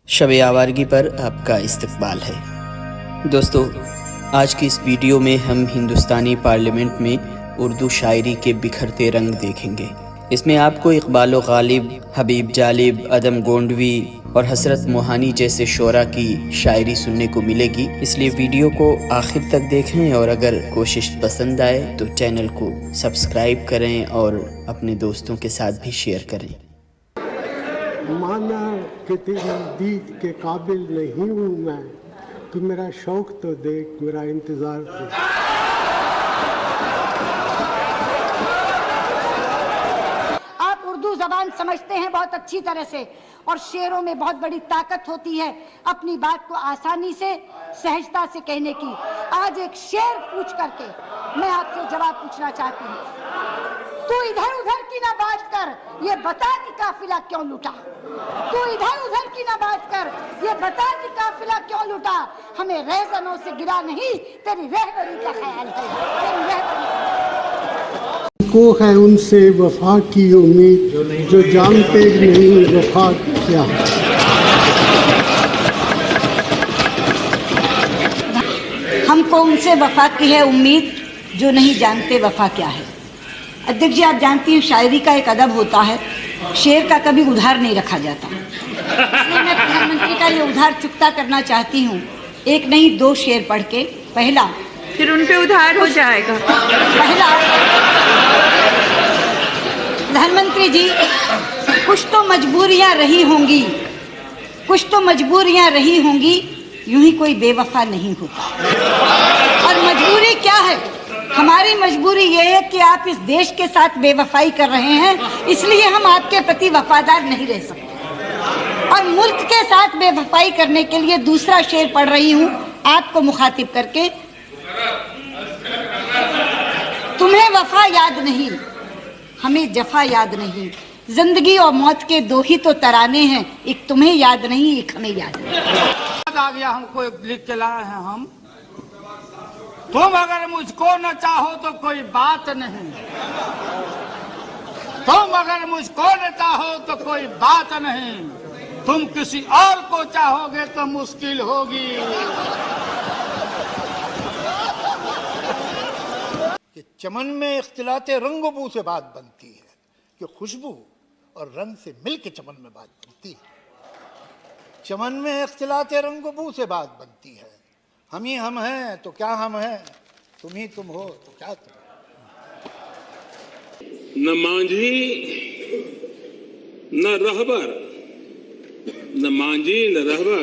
शब आवारगी पर आपका इस्तकबाल है। दोस्तों, आज की इस वीडियो में हम हिंदुस्तानी पार्लियामेंट में उर्दू शायरी के बिखरते रंग देखेंगे। इसमें आपको इकबाल गालिब, हबीब जालिब, अदम गोंडवी और हसरत मोहानी जैसे शोरा की शायरी सुनने को मिलेगी। इसलिए वीडियो को आखिर तक देखें और अगर कोशिश पसंद आए तो चैनल को सब्सक्राइब करें और अपने दोस्तों के साथ भी शेयर करें। माना कि तेरी दीद के काबिल नहीं हूँ मैं, तू मेरा शौक तो देख, मेरा इंतज़ार तो। आप उर्दू ज़बान समझते हैं बहुत अच्छी तरह से और शेरों में बहुत बड़ी ताकत होती है अपनी बात को आसानी से सहजता से कहने की। आज एक शेर पूछ करके मैं आपसे जवाब पूछना चाहती हूँ। तू इधर उधर की ना बात कर, ये बता कि काफिला क्यों लुटा। तू इधर उधर की ना बात कर, ये बता कि काफिला क्यों लुटा। हमें रहज़नों से गिरा नहीं, तेरी रहबरी का ख्याल है, तेरी रहबरी को है उनसे वफा की उम्मीद, जो जानते नहीं वफा क्या है। हमको उनसे वफा की है उम्मीद, जो नहीं जानते वफा क्या है। अध्यक्ष जी, आप जानती हैं शायरी का एक अदब होता है, शेर का कभी उधार नहीं रखा जाता। इसलिए मैं प्रधानमंत्री का ये उधार चुकता करना चाहती हूँ। एक नहीं दो शेर पढ़ के। पहला, फिर उन पे उधार हो जाएगा। पहला, प्रधानमंत्री जी, कुछ तो मजबूरियाँ रही होंगी, कुछ तो मजबूरियाँ रही होंगी, यूं ही कोई बेवफा नहीं होता। और मजबूरी क्या है? हमारी मजबूरी ये है कि आप इस देश के साथ बेवफाई कर रहे हैं, इसलिए हम आपके प्रति वफादार नहीं रह सकते। और मुल्क के साथ बेवफाई करने के लिए दूसरा शेर पढ़ रही हूँ आपको मुखातिब करके। तुम्हें वफा याद नहीं, हमें जफा याद नहीं, जिंदगी और मौत के दो ही तो तराने हैं, एक तुम्हें याद नहीं, एक हमें याद नहीं। आ गया हमको लिख के लाए हैं हम। तुम अगर मुझको न चाहो तो कोई बात नहीं, तुम अगर मुझको न चाहो तो कोई बात नहीं, तुम किसी और को चाहोगे तो मुश्किल होगी। कि चमन में इख्तिलाते रंग बू से बात बनती है, कि खुशबू और रंग से मिलके चमन में बात बनती है। चमन में इख्तिलाते रंग बू से बात बनती है। हम ही हम हैं तो क्या हम हैं, तुम ही तुम हो तो क्या तुम। न मांझी न रहबर, न मांझी न रहबर,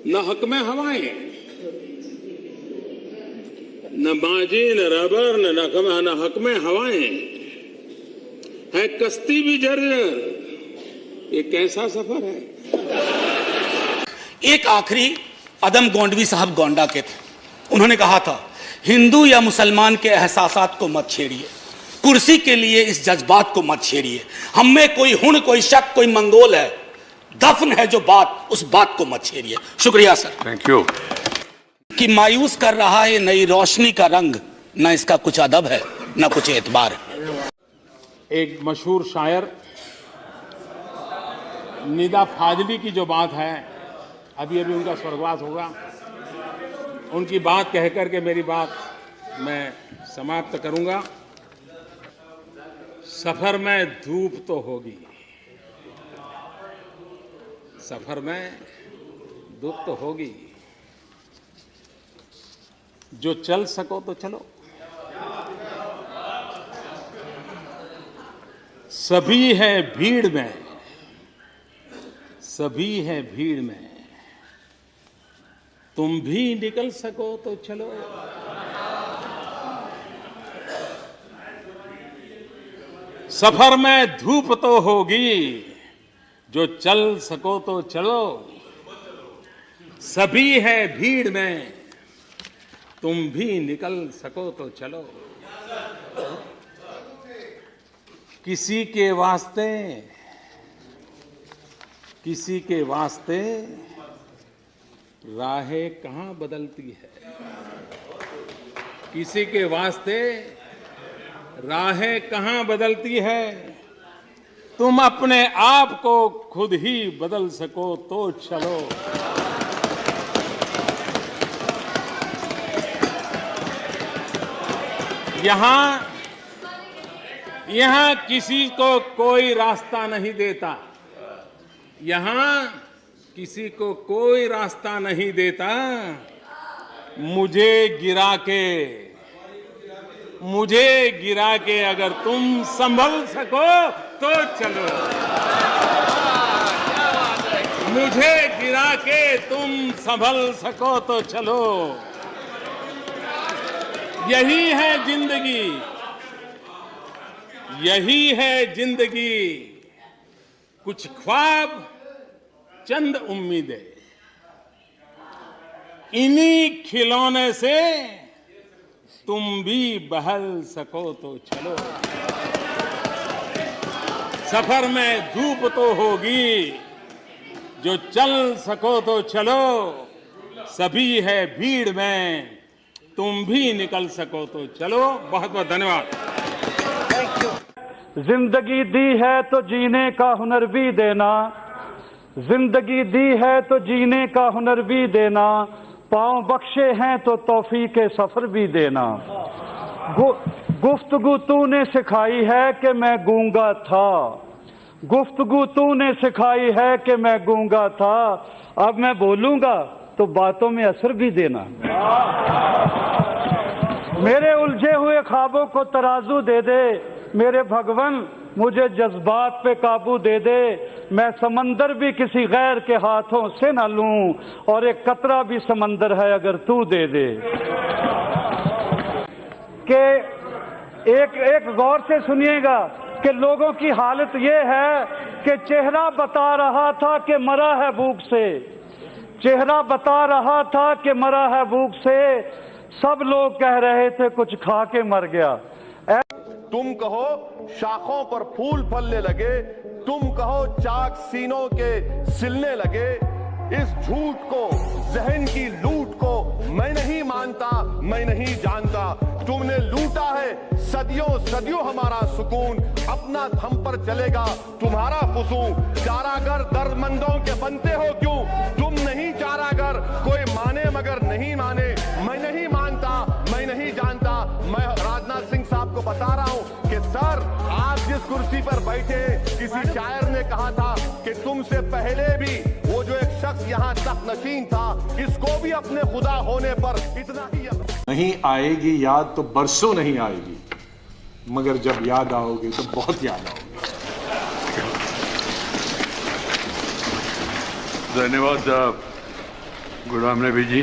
न हक में हवाएं, न मांझी न रहबर न हक में हवाएं, है कश्ती भी जर्जर, ये कैसा सफर है। एक आखिरी अदम गोंडवी साहब गोंडा के थे। उन्होंने कहा था, हिंदू या मुसलमान के एहसासात को मत छेड़िए, कुर्सी के लिए इस जज्बात को मत छेड़िए। हम में कोई हुन, कोई शक, कोई मंगोल है, दफन है जो बात, उस बात को मत छेड़िए। शुक्रिया सर। Thank you. कि मायूस कर रहा है नई रोशनी का रंग, न इसका कुछ अदब है न कुछ एतबार है। एक मशहूर शायर निदा फाजली की जो बात है, अभी अभी उनका स्वर्गवास होगा, उनकी बात कह करके मेरी बात मैं समाप्त करूंगा। सफर में धूप तो होगी, सफर में धूप तो होगी, जो चल सको तो चलो। सभी है भीड़ में, सभी है भीड़ में, तुम भी निकल सको तो चलो। सफर में धूप तो होगी, जो चल सको तो चलो। सभी है भीड़ में, तुम भी निकल सको तो चलो। किसी के वास्ते, किसी के वास्ते राहें कहाँ बदलती है, किसी के वास्ते राहें कहाँ बदलती है। तुम अपने आप को खुद ही बदल सको तो चलो। यहां किसी को कोई रास्ता नहीं देता, यहां किसी को कोई रास्ता नहीं देता। मुझे गिरा के अगर तुम संभल सको तो चलो। मुझे गिरा के तुम संभल सको तो चलो। यही है जिंदगी, यही है जिंदगी। कुछ ख्वाब, चंद उम्मीदें, इन्हीं खिलौने से तुम भी बहल सको तो चलो। सफर में धूप तो होगी, जो चल सको तो चलो। सभी है भीड़ में, तुम भी निकल सको तो चलो। बहुत बहुत धन्यवाद। जिंदगी दी है तो जीने का हुनर भी देना, जिंदगी दी है तो जीने का हुनर भी देना। पांव बख्शे हैं तो तौफीक के सफर भी देना। गुफ्तगू तूने सिखाई है कि मैं गूंगा था, गुफ्तगू तूने सिखाई है कि मैं गूंगा था। अब मैं बोलूंगा तो बातों में असर भी देना। मेरे उलझे हुए ख्वाबों को तराजू दे दे मेरे भगवन, मुझे जज्बात पे काबू दे दे। मैं समंदर भी किसी गैर के हाथों से न लूं, और एक कतरा भी समंदर है अगर तू दे दे। कि एक गौर से सुनिएगा कि लोगों की हालत ये है कि चेहरा बता रहा था कि मरा है भूख से, चेहरा बता रहा था कि मरा है भूख से। सब लोग कह रहे थे कुछ खा के मर गया। तुम कहो शाखों पर फूल फलने लगे, तुम कहो चाक सीनों के सिलने लगे। इस झूठ को, जहन की लूट को मैं नहीं मानता, मैं नहीं जानता। तुमने लूटा है सदियों सदियों हमारा सुकून, अपना थम पर चलेगा तुम्हारा फुसून। चारागर दर्दमंदों के बनते हो क्यों, तुम नहीं चारागर। कोई माने मगर नहीं माने, मैं नहीं मानता, मैं नहीं जानता। मैं राजनाथ सिंह साहब को बता रहा हूं कि सर, आप जिस कुर्सी पर बैठे, किसी शायर ने कहा था कि तुमसे पहले भी वो जो एक शख्स यहाँ तक नशीन था, इसको भी अपने खुदा होने पर इतना ही नहीं आएगी याद तो बरसों नहीं आएगी, मगर जब याद आओगे तो बहुत याद आओगे। धन्यवाद गुलाम नबी जी।